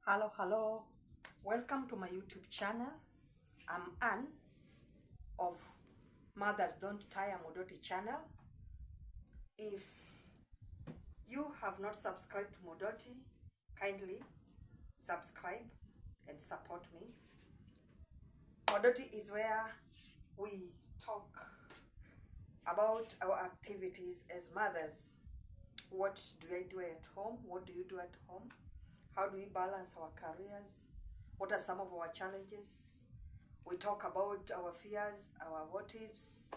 Hello. Welcome to my YouTube channel. I'm Anne of Mothers Don't Tire Modoti channel. If you have not subscribed to Modoti, kindly subscribe and support me. Modoti is where we talk about our activities as mothers. What do I do at home? What do you do at home? How do we balance our careers? What are some of our challenges? We talk about our fears, our what ifs,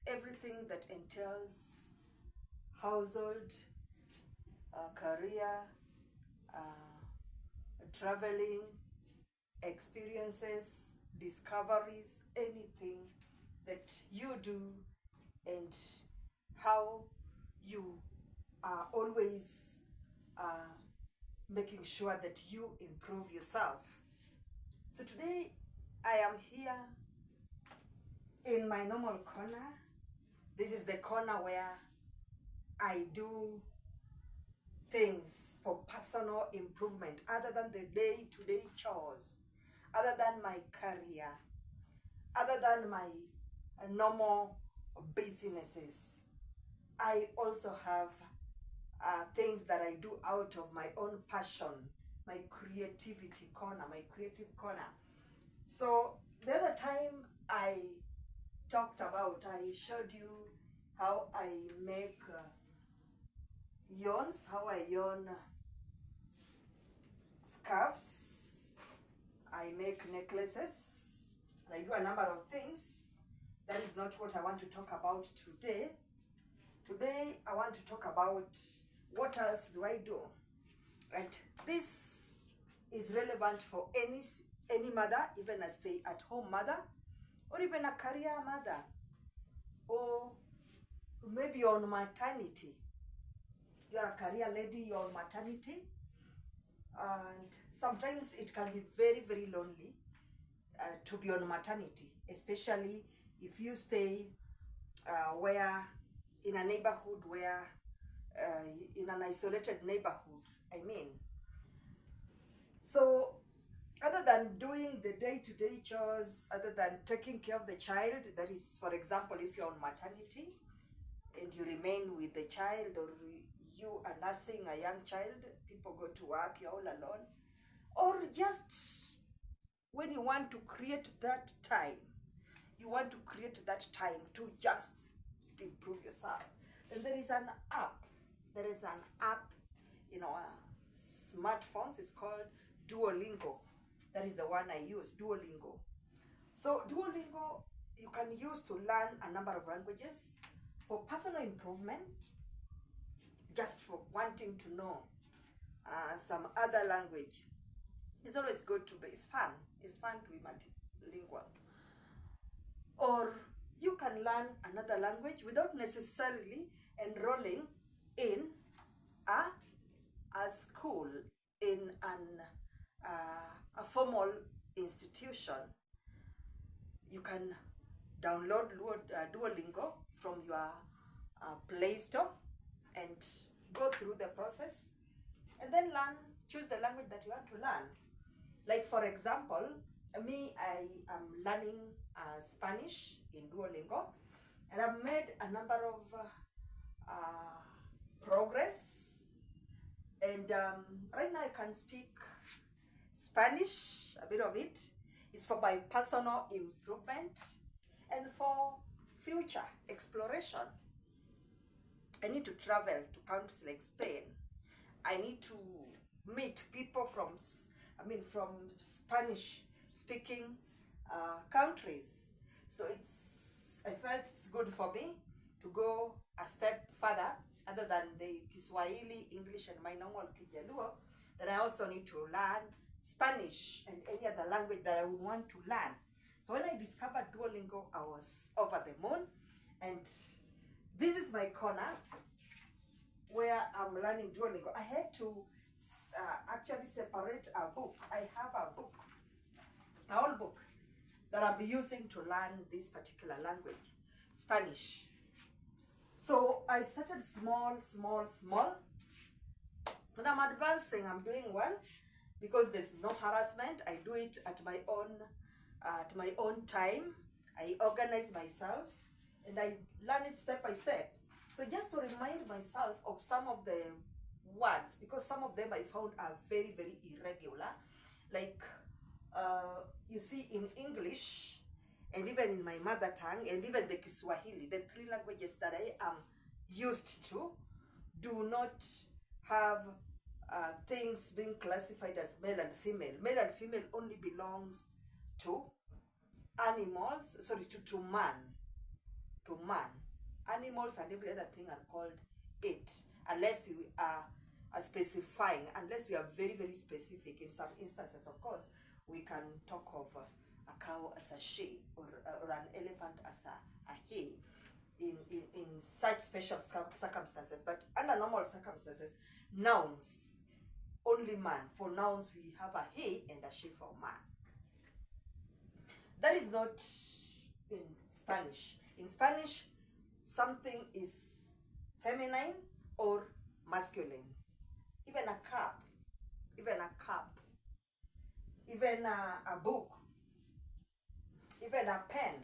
everything that entails household, career, traveling, experiences, discoveries, anything that you do, and how you are always making sure that you improve yourself. So today I am here in my normal corner. This is the corner where I do things for personal improvement other than the day-to-day chores, other than my career, other than my normal businesses. I also have things that I do out of my own passion, my creativity corner, my creative corner. So the other time I showed you how I make yarns, how I yarn scarves, I make necklaces, I do a number of things. That is not what I want to talk about today. Today I want to talk about what else do I do. Right? This is relevant for any mother, even a stay-at-home mother, or even a career mother, or maybe on maternity. You are a career lady, you're on maternity, and sometimes it can be very, very lonely to be on maternity, especially if you stay in a neighborhood where, in an isolated neighborhood, So other than doing the day-to-day chores, other than taking care of the child, that is, for example, if you're on maternity and you remain with the child, or you are nursing a young child, people go to work, you're all alone, or just when you want to create that time, to just improve yourself. And there is an app, in our smartphones. It's called Duolingo. That is the one I use, Duolingo. So Duolingo, you can use to learn a number of languages for personal improvement, just for wanting to know some other language. It's always good to be, it's fun to be multilingual. Or you can learn another language without necessarily enrolling in a school, in a formal institution. You can download Duolingo from your Play Store and go through the process and then choose the language that you want to learn. Like, for example, me, I am learning Spanish in Duolingo, and I've made a number of progress, and right now I can speak Spanish, a bit of it. It's for my personal improvement and for future exploration. I need to travel to countries like Spain. I need to meet people from Spanish speaking countries. So I felt it's good for me to go a step further, other than the Kiswahili, English, and my normal Kijaluo, that I also need to learn Spanish and any other language that I would want to learn. So when I discovered Duolingo, I was over the moon. And this is my corner where I'm learning Duolingo. I had to actually separate a book. I have a whole book that I'll be using to learn this particular language, Spanish. So I started small. When I'm advancing, I'm doing well. because there's no harassment. I do it at my own time. I organize myself and I learn it step by step. So just to remind myself of some of the words, because some of them I found are very, very irregular. Like you see in English, and even in my mother tongue, and even the Kiswahili, the three languages that I am used to, do not have things being classified as male and female. Male and female only belongs to animals, sorry, to man. To man. Animals and every other thing are called it, unless you are specifying, unless we are very, very specific. In some instances, of course, we can talk of a cow as a she, or an elephant as a he, in such special circumstances. But under normal circumstances, nouns, only man. For nouns, we have a he and a she for man. That is not in Spanish. In Spanish, something is feminine or masculine. Even a cup, even a book, even a pen.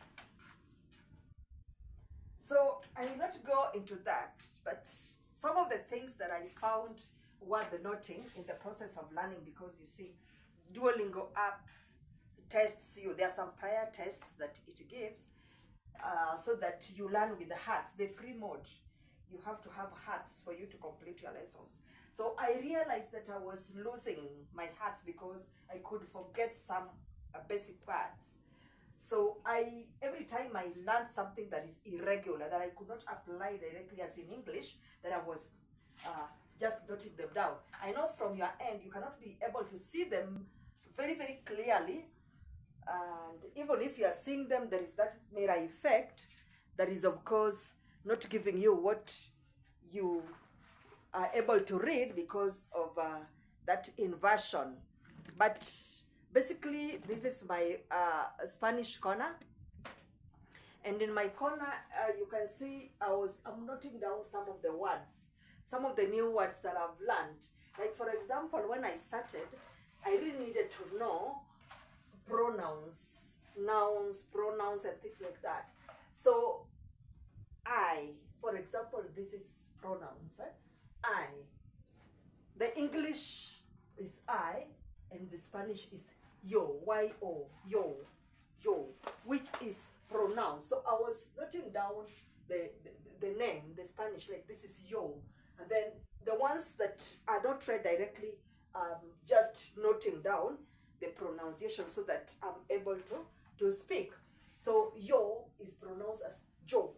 So I will not go into that, but some of the things that I found worth noting in the process of learning, because you see, Duolingo app tests you. There are some prior tests that it gives, so that you learn with the hearts, the free mode. You have to have hearts for you to complete your lessons. So I realized that I was losing my hearts because I could forget some basic words. So every time I learned something that is irregular, that I could not apply directly as in English, that I was just noting them down. I know from your end, you cannot be able to see them very, very clearly. And even if you are seeing them, there is that mirror effect that is, of course, not giving you what you are able to read because of that inversion. But basically, this is my Spanish corner. And in my corner, you can see I'm noting down some of the words, some of the new words that I've learned. Like, for example, when I started, I really needed to know pronouns, nouns, pronouns, and things like that. So for example, this is pronouns. I. The English is I, and the Spanish is yo, Y-O, yo, which is pronouns. So I was noting down the name, the Spanish, like this is yo. And then the ones that are not read directly, just noting down the pronunciation so that I'm able to speak. So yo is pronounced as jo.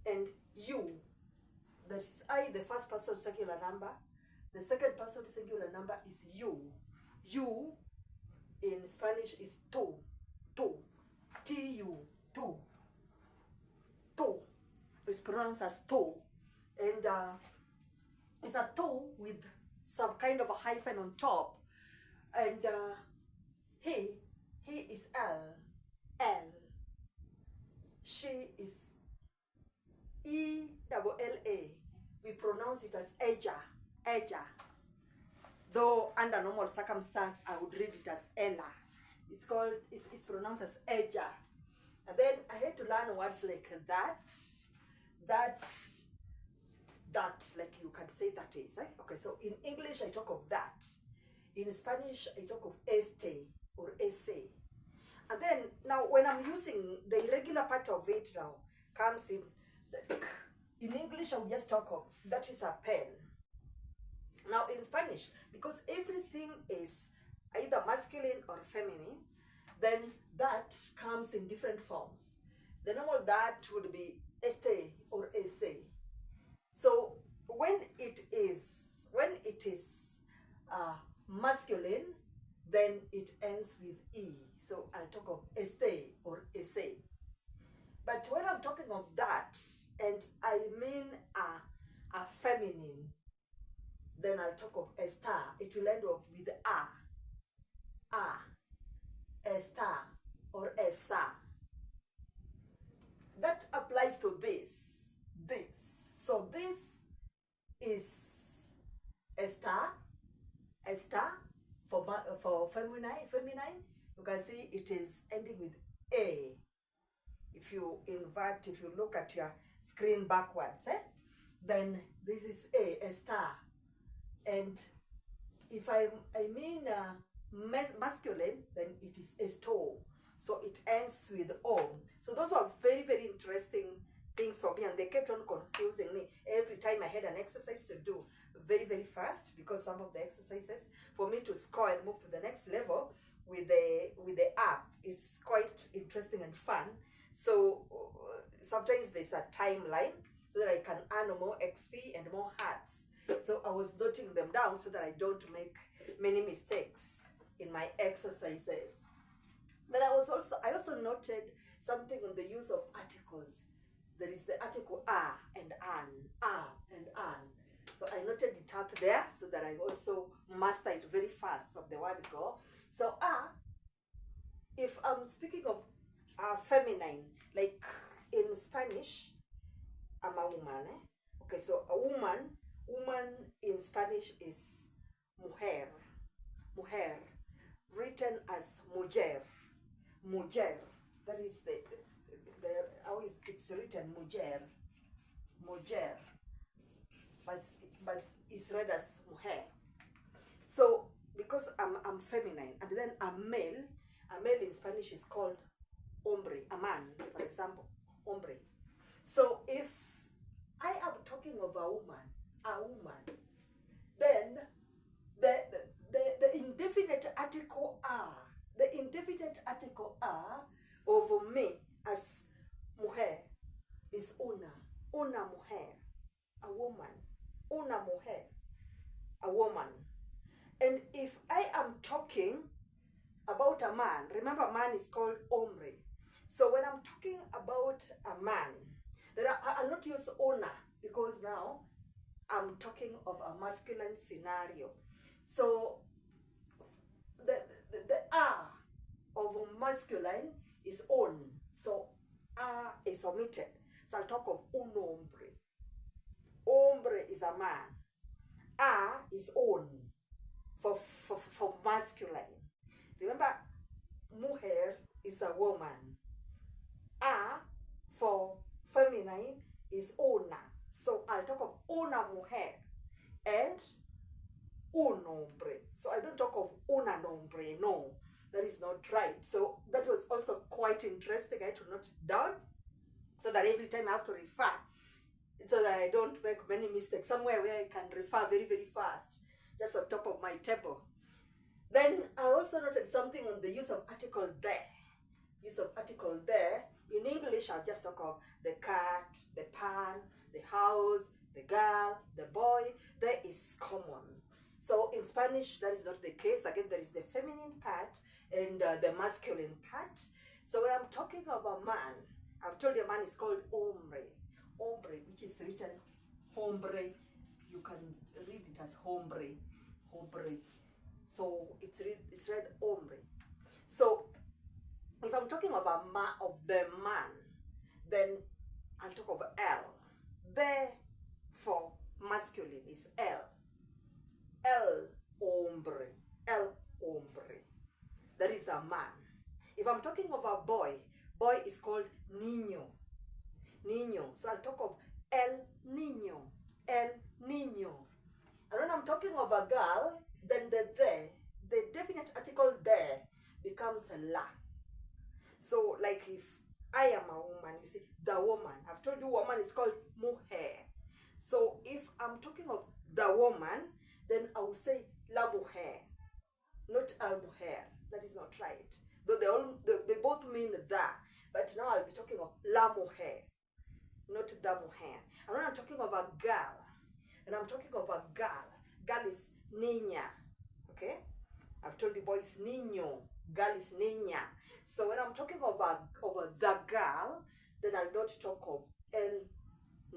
And you, that is I, the first person singular number. The second person singular number is you. You in Spanish is tú. T-U, tú. Is pronounced as tú. And it's a tú with some kind of a hyphen on top. And he is L. She is E-double-L-A. We pronounce it as Eja. Though under normal circumstance, I would read it as Ella. It's pronounced as Eja. And then I had to learn words like that, like you can say that is. Okay, so in English, I talk of that. In Spanish, I talk of este or ese. And then, now when I'm using the irregular part of it now, comes in English, I'll just talk of, that is a pen. Now in Spanish, because everything is either masculine or feminine, then that comes in different forms. The normal that would be este or ese. So when it is masculine, then it ends with E. So I'll talk of este or ese. But when I'm talking of that, and I mean a feminine, then I'll talk of esta. It will end up with esta or esa. That applies to this. So this is a star for feminine. You can see it is ending with A. If you look at your screen backwards, then this is a star. And if I mean masculine, then it is a store. So it ends with O. So those were very, very interesting things for me, and they kept on confusing me every time I had an exercise to do very, very fast, because some of the exercises for me to score and move to the next level with the app is quite interesting and fun. So sometimes there's a timeline so that I can earn more XP and more hearts. So I was noting them down so that I don't make many mistakes in my exercises. But I also noted something on the use of articles. There is the article are and an. So I noted it up there so that I also master it very fast from the word go. So if I'm speaking of feminine, like in Spanish, I'm a woman. Okay, so a woman in Spanish is mujer, written as mujer. That is the how is it's written mujer, but it's read as mujer. So because I'm feminine, and then a male in Spanish is called hombre, a man, for example, hombre. So if I am talking of a woman, then the indefinite article are of me as mujer is una mujer, a woman, una mujer, a woman. And if I am talking about a man, remember man is called hombre. So when I'm talking about a man, then I'll not use una, because now I'm talking of a masculine scenario. So the R of masculine is on. So R is omitted. So I'll talk of un hombre. Hombre is a man. R is on for masculine. Remember, mujer is a woman. A for feminine is una. So I'll talk of una mujer and un hombre. So I don't talk of una hombre, no. That is not right. So that was also quite interesting. I had to note it down so that every time I have to refer, so that I don't make many mistakes, somewhere where I can refer very, very fast, just on top of my table. Then I also noted something on the use of article there. Use of article there. In English, I'll just talk of the cat, the pan, the house, the girl, the boy. There is common. So in Spanish, that is not the case. Again, there is the feminine part and the masculine part. So when I'm talking of a man, I've told you a man is called hombre. Hombre, which is written hombre. You can read it as hombre. So it's read hombre. So if I'm talking of the man, then I'll talk of L. There for masculine is L. El hombre. That is a man. If I'm talking of a boy is called niño. So I'll talk of el niño. And when I'm talking of a girl, then the definite article there becomes la. So like if I am a woman, you see, the woman. I've told you woman is called mujer. So if I'm talking of the woman, then I will say la mujer, not al mujer. That is not right. Though they both mean the, but now I'll be talking of la mujer, not the mujer. And when I'm talking of a girl, is niña. Okay? I've told the boy is niño, girl is niña. So when I'm talking of the girl, then I'll not talk of el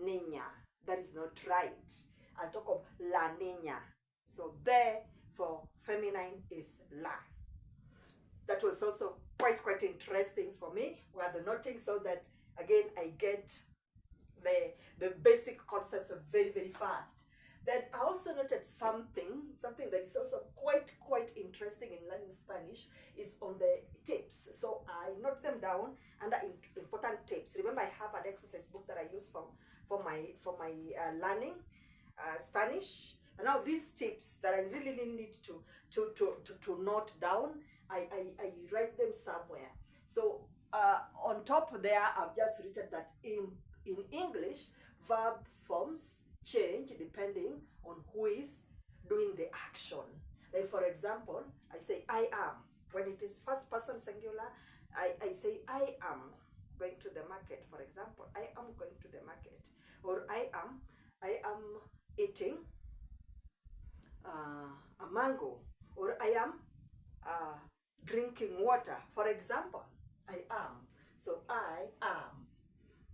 niña. That is not right. I'll talk of la niña. So there for feminine is la. That was also quite interesting for me. We are the noting so that again I get the basic concepts very, very fast. Then I also noted something that is also quite interesting in learning Spanish is on the tips. So I note them down under important tips. Remember, I have an exercise book that I use for my learning Spanish. And now these tips that I really need to note down, I write them somewhere. So on top there, I've just written that in English, verb forms change depending on who is doing the action. Like for example, I say I am. When it is first person singular, I say I am going to the market, for example. I am going to the market. Or I am eating a mango. Or I am uh, drinking water, for example. I am. So I am.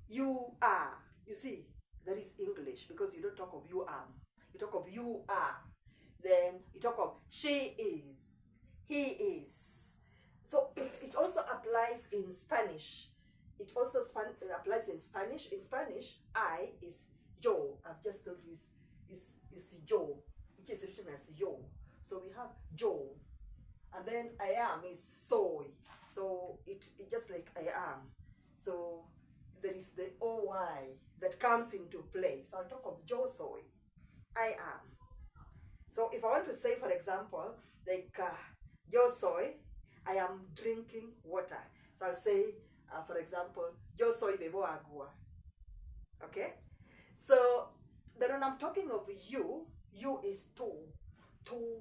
You are. You see, that is English because you don't talk of you am. You talk of you are. Then you talk of she is, he is. So it also applies in Spanish. It also applies in Spanish. In Spanish, I is yo. I've just told you is yo, which is written as yo. So we have yo. And then I am is soy. So it just like I am. So there is the OY that comes into play. So I'll talk of yo soy. I am. So if I want to say, for example, like yo soy, I am drinking water. So I'll say, for example, yo soy bebo agua. Okay? So then when I'm talking of you is two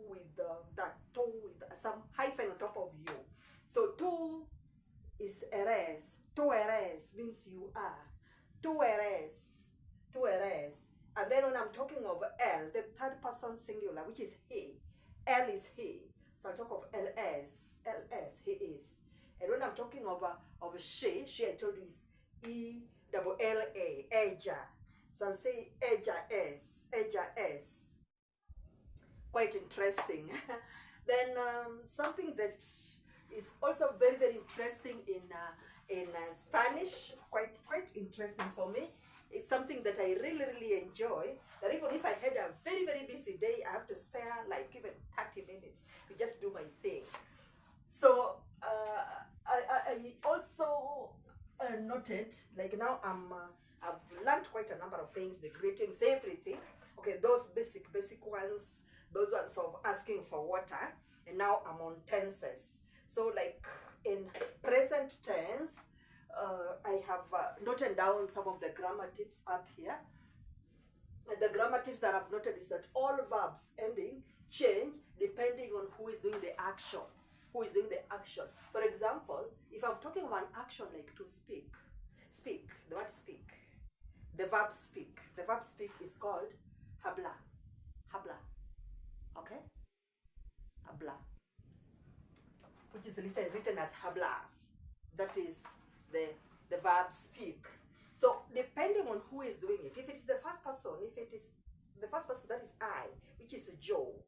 with that two with some hyphen on top of you. So two is eres. Tú eres means you are. Tú eres. Tú eres. And then when I'm talking of L, the third person singular, which is he, L is he. So I'll talk of LS. LS, he is. And when I'm talking of she, I told you is ELLA, ella. So I'll say ella es. Quite interesting. Then something that is also very interesting in Spanish, quite interesting for me. It's something that I really enjoy. That even if I had a very busy day, I have to spare like even 30 minutes to just do my thing. So I also noted, like now I've learned quite a number of things, the greetings, everything. Okay, those basic ones, those ones of asking for water, and now I'm on tenses. So like in present tense, I have noted down some of the grammar tips up here. And the grammar tips that I've noted is that all verbs ending change depending on who is doing the action. Who is doing the action. For example, if I'm talking about an action like to speak, the word speak, the verb speak. The verb speak is called habla. Okay? Habla. Which is written as habla. That is the verb speak. So depending on who is doing it, if it's the first person, if it is the first person, that is I, which is Joe,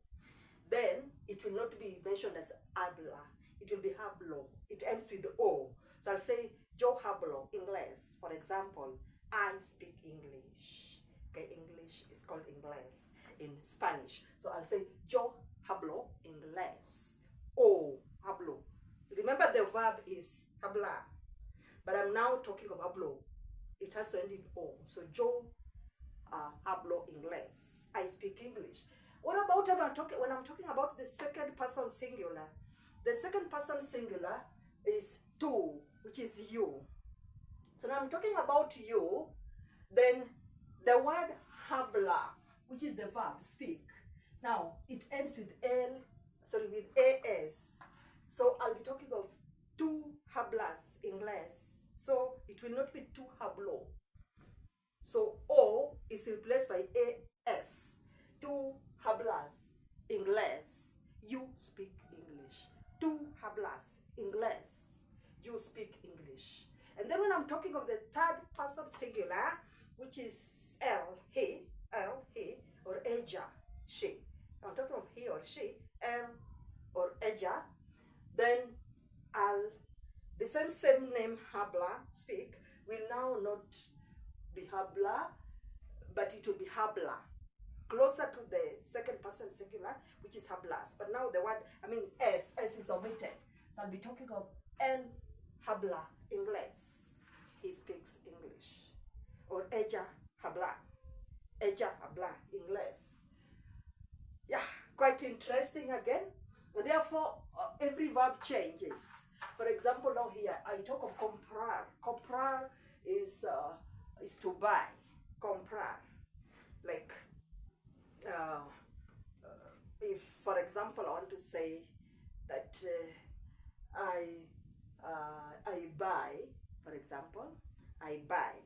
then it will not be mentioned as habla. It will be hablo. It ends with O. So I'll say Joe hablo English. For example, I speak English. Okay, English is called Inglés in Spanish. So I'll say Yo hablo Inglés. O hablo. Remember the verb is hablar, but I'm now talking of hablo. It has to end in O. So yo hablo Inglés. I speak English. What about when I'm talking about the second person singular? The second person singular is tú, which is you. So now I'm talking about you, then the word habla, which is the verb speak. Now it ends with with as. So I'll be talking of tú hablas Inglés. So it will not be tú hablo. So O is replaced by as. Tú hablas Inglés. You speak English. Tú hablas Inglés. You speak English. And then when I'm talking of the third person singular, which is he, or ella, she. I'm talking of he or she, or ella. Then the same name habla, speak, will now not be habla, but it will be habla. closer to the second person singular, which is hablas. But now the word, S is omitted. So I'll be talking of el habla inglés. He speaks English. Or ella habla inglés. Yeah, quite interesting again. Therefore, every verb changes. For example, now here I talk of comprar. Comprar is to buy. Comprar, like if, for example, I want to say that I buy, for example, I buy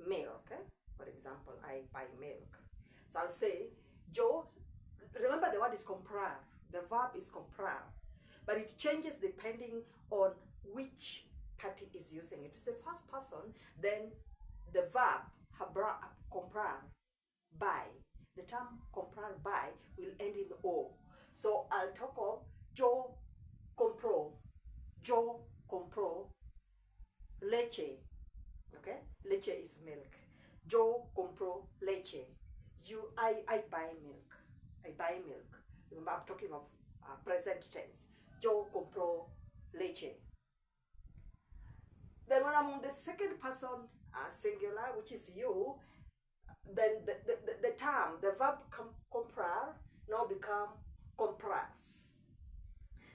milk. For example, I buy milk. So I'll say, Joe. Remember, the word is comprar. The verb is comprar, but it changes depending on which party is using it. If it's the first person, then the verb comprar, buy. The term comprar, buy, will end in O. So I'll talk of Joe compró leche. Okay, leche is milk. Joe compró leche. I buy milk. I buy milk. Remember, I'm talking of present tense. Joe compró leche. Then when I'm on the second person singular, which is you, then the term, the verb comprar now become compras.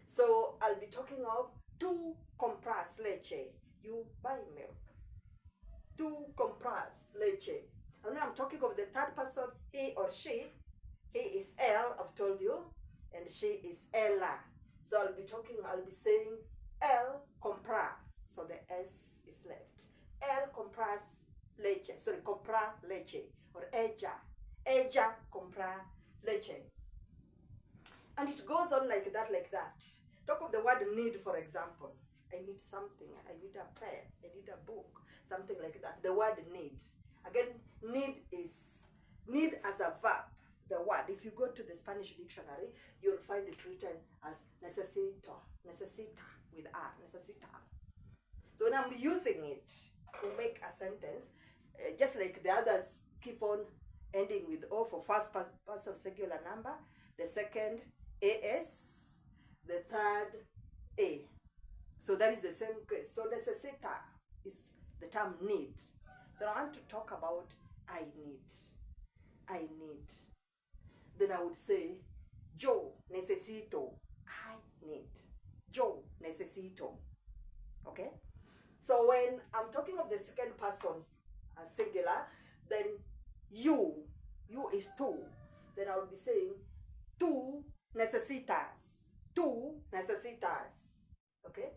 So I'll be talking of tú compras leche. You buy milk. Tú compras leche. And when I'm talking of the third person, he or she, he is él, I've told you, and she is ella. So I'll be saying él compra. So the S is left. Él compras leche. Sorry, compra leche. Or ella compra leche. And it goes on like that. Talk of the word need, for example. I need something. I need a pen. I need a book. Something like that. The word need. Again, need as a verb. The word, if you go to the Spanish dictionary, you'll find it written as necesita with R, necesitar. So when I'm using it to make a sentence, just like the others keep on ending with O for first person singular number, the second AS, the third A. So that is the same case. So necesita is the term need. So I want to talk about I need. Then I would say, yo necesito. I need. Yo necesito. Okay? So when I'm talking of the second person singular, then you is tú. Then I would be saying, tú necesitas. Okay?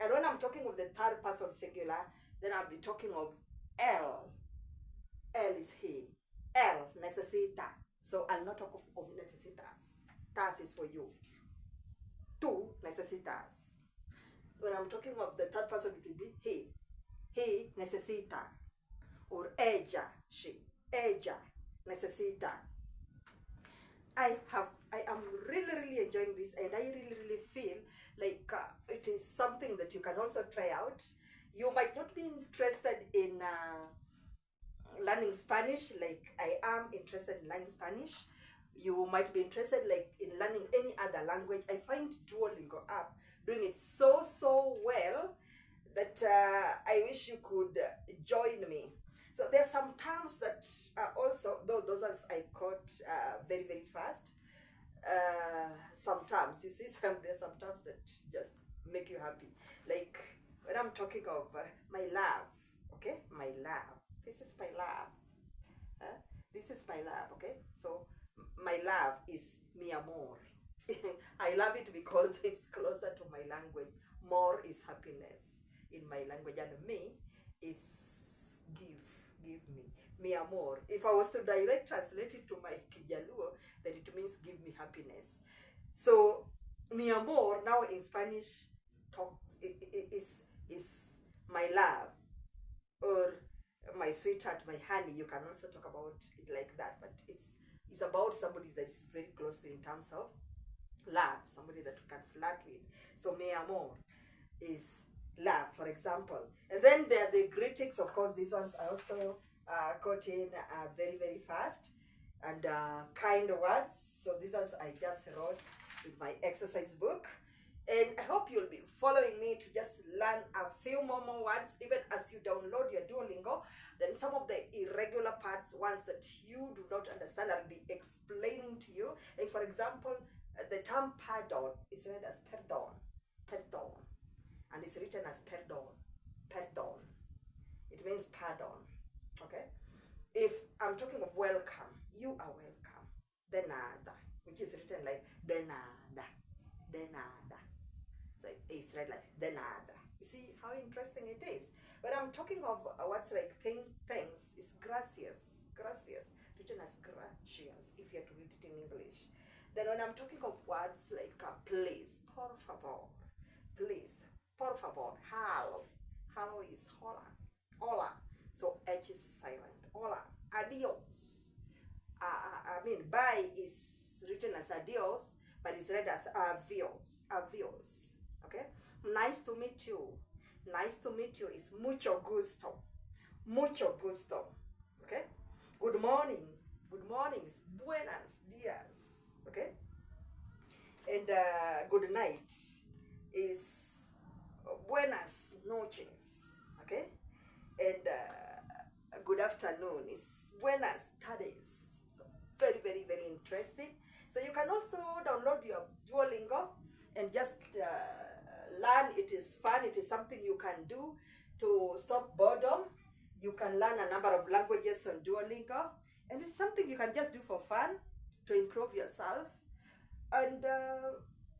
And when I'm talking of the third person singular, then I'll be talking of él. Él is he. Él necesita. So I'll not talk of necesitas. Tas is for you. Tú necesitas. When I'm talking of the third person, it will be he. He necesita. Or ella, she. Ella necesita. I am really enjoying this, and I really feel like it is something that you can also try out. You might not be interested in learning Spanish like I am interested in learning Spanish. You might be interested like in learning any other language. I find Duolingo app doing it so well that I wish you could join me. So there are some terms that also, though those ones I caught very fast. Sometimes, you see, there's some terms that just make you happy. Like when I'm talking of my love, okay? My love. This is my love. This is my love, okay? So my love is mi amor. I love it because it's closer to my language. More is happiness in my language, and me is give me. Mi amor. If I was to direct translate it to my Kijaluo, then it means give me happiness. So mi amor now in Spanish is my love, or my sweetheart, my honey. You can also talk about it like that, but it's about somebody that is very close to in terms of love, somebody that you can flirt with. So mi amor is love, for example. And then there are the greetings. Of course, these ones I also got in very fast. and kind words. So these ones I just wrote in my exercise book. And I hope you'll be following me to just learn a few more words, even as you download your Duolingo. Then some of the irregular parts, ones that you do not understand, I'll be explaining to you. Like for example, the term pardon is read as perdon, perdon, and it's written as perdon, perdon. It means pardon. Okay. If I'm talking of welcome, you are welcome. De nada, which is written like de nada, de nada. So it's read like de nada. You see how interesting it is. When I'm talking of what's like things, it's gracias, gracias, written as gracias if you have to read it in English. Then when I'm talking of words like please, por favor, please, por favor, hello, hello is hola, hola. So H is silent. Hola, adios. I mean, bye is written as adios, but it's read as avios, avios. Okay? Nice to meet you. Nice to meet you is mucho gusto. Mucho gusto. Okay? Good morning. Good morning is buenos dias. Okay? And good night is buenas noches. Okay? And good afternoon is buenas tardes. So very, very, very interesting. So you can also download your Duolingo and just learn. It is fun. It is something you can do to stop boredom. You can learn a number of languages on Duolingo, and it's something you can just do for fun to improve yourself. And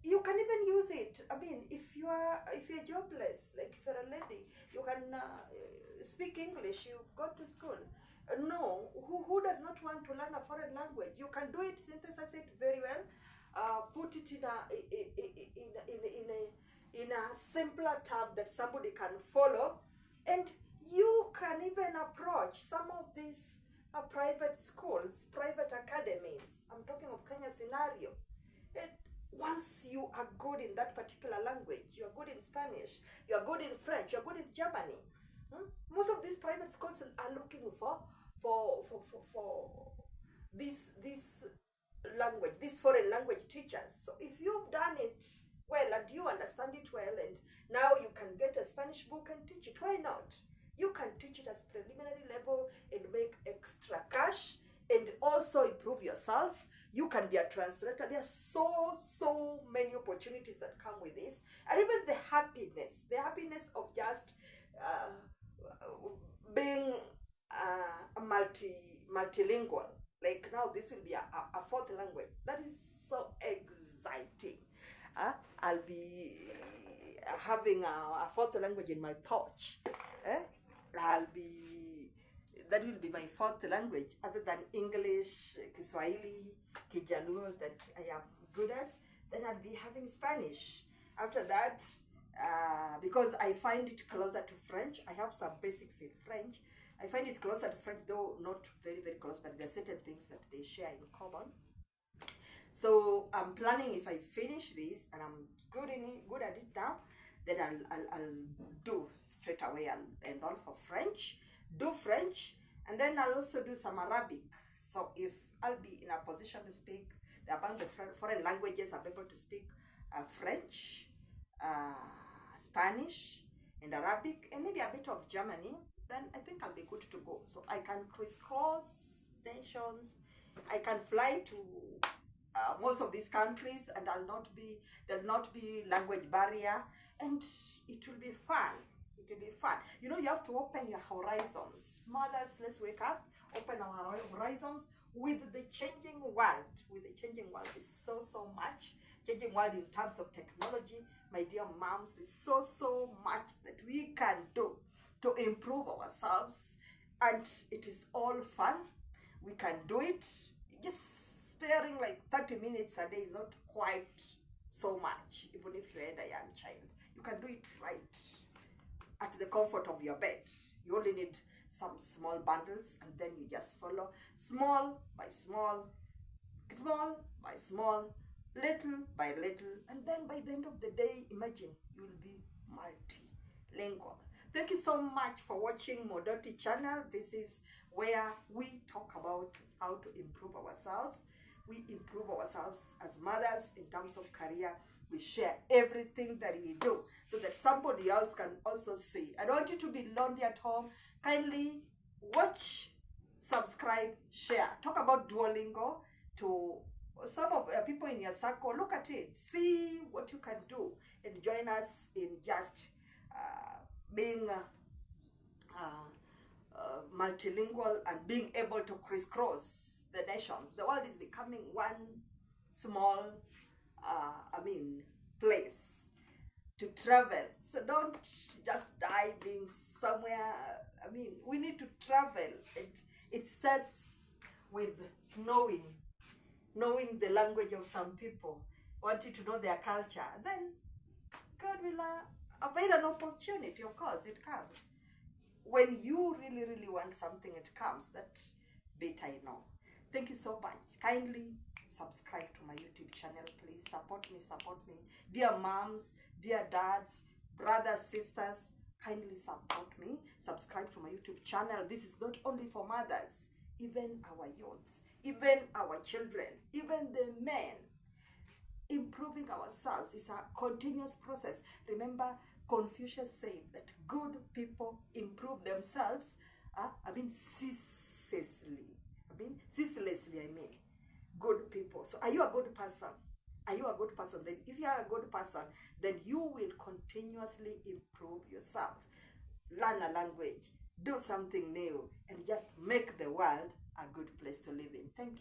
you can even use it. I mean, if you're jobless, like if you're a lady, you can speak English. You've gone to school. No, who does not want to learn a foreign language? You can do it, synthesize it very well, put it in a simpler term that somebody can follow, and you can even approach some of these private schools, private academies. I'm talking of Kenya scenario. And once you are good in that particular language, you are good in Spanish, you are good in French, you are good in Germany. Most of these private schools are looking for this language, these foreign language teachers. So if you've done it well and you understand it well, and now you can get a Spanish book and teach it, why not? You can teach it as preliminary level and make extra cash and also improve yourself. You can be a translator. There are so many opportunities that come with this, and even the happiness of just being multilingual. Like now, this will be a fourth language. That is so exciting. I'll be having a fourth language in my pouch. That will be my fourth language other than English, Kiswahili, Kijaluo that I am good at. Then I'll be having Spanish. After that, because I find it closer to French, I have some basics in French. I find it closer to French, though not very, very close, but there are certain things that they share in common. So I'm planning, if I finish this and I'm good at it now, then I'll do straight away and enroll for French, do French, and then I'll also do some Arabic. So if I'll be in a position to speak the bunch of foreign languages, I'm able to speak French, Spanish, and Arabic, and maybe a bit of Germany, then I think I'll be good to go. So I can crisscross nations. I can fly to most of these countries, and there'll not be language barrier, and it will be fun. It will be fun. You have to open your horizons. Mothers, let's wake up, open our horizons with the changing world. With the changing world, is so much changing world in terms of technology. My dear moms, there's so much that we can do to improve ourselves, and it is all fun. We can do it. Just sparing like 30 minutes a day is not quite so much, even if you had a young child. You can do it right at the comfort of your bed. You only need some small bundles, and then you just follow small by small, little by little, and then by the end of the day, imagine you'll be multilingual. Thank you so much for watching Modoti channel. This is where we talk about how to improve ourselves. We improve ourselves as mothers in terms of career. We share everything that we do so that somebody else can also see. I don't want you to be lonely at home. Kindly watch, subscribe, share. Talk about Duolingo to some of people in your circle. Look at it, see what you can do, and join us in just being multilingual and being able to crisscross the nations. The world is becoming one small, place to travel. So don't just die being somewhere. We need to travel. It starts with knowing the language of some people, wanting to know their culture. Then God will avail an opportunity. Of course, it comes. When you really, really want something, it comes. That bit I know. Thank you so much. Kindly subscribe to my YouTube channel, please. Support me. Dear moms, dear dads, brothers, sisters, kindly support me. Subscribe to my YouTube channel. This is not only for mothers, even our youths, even our children, even the men. Improving ourselves is a continuous process. Remember, Confucius said that good people improve themselves, ceaselessly, good people. So are you a good person? Are you a good person? Then if you are a good person, then you will continuously improve yourself. Learn a language, do something new, and just make the world a good place to live in. Thank you.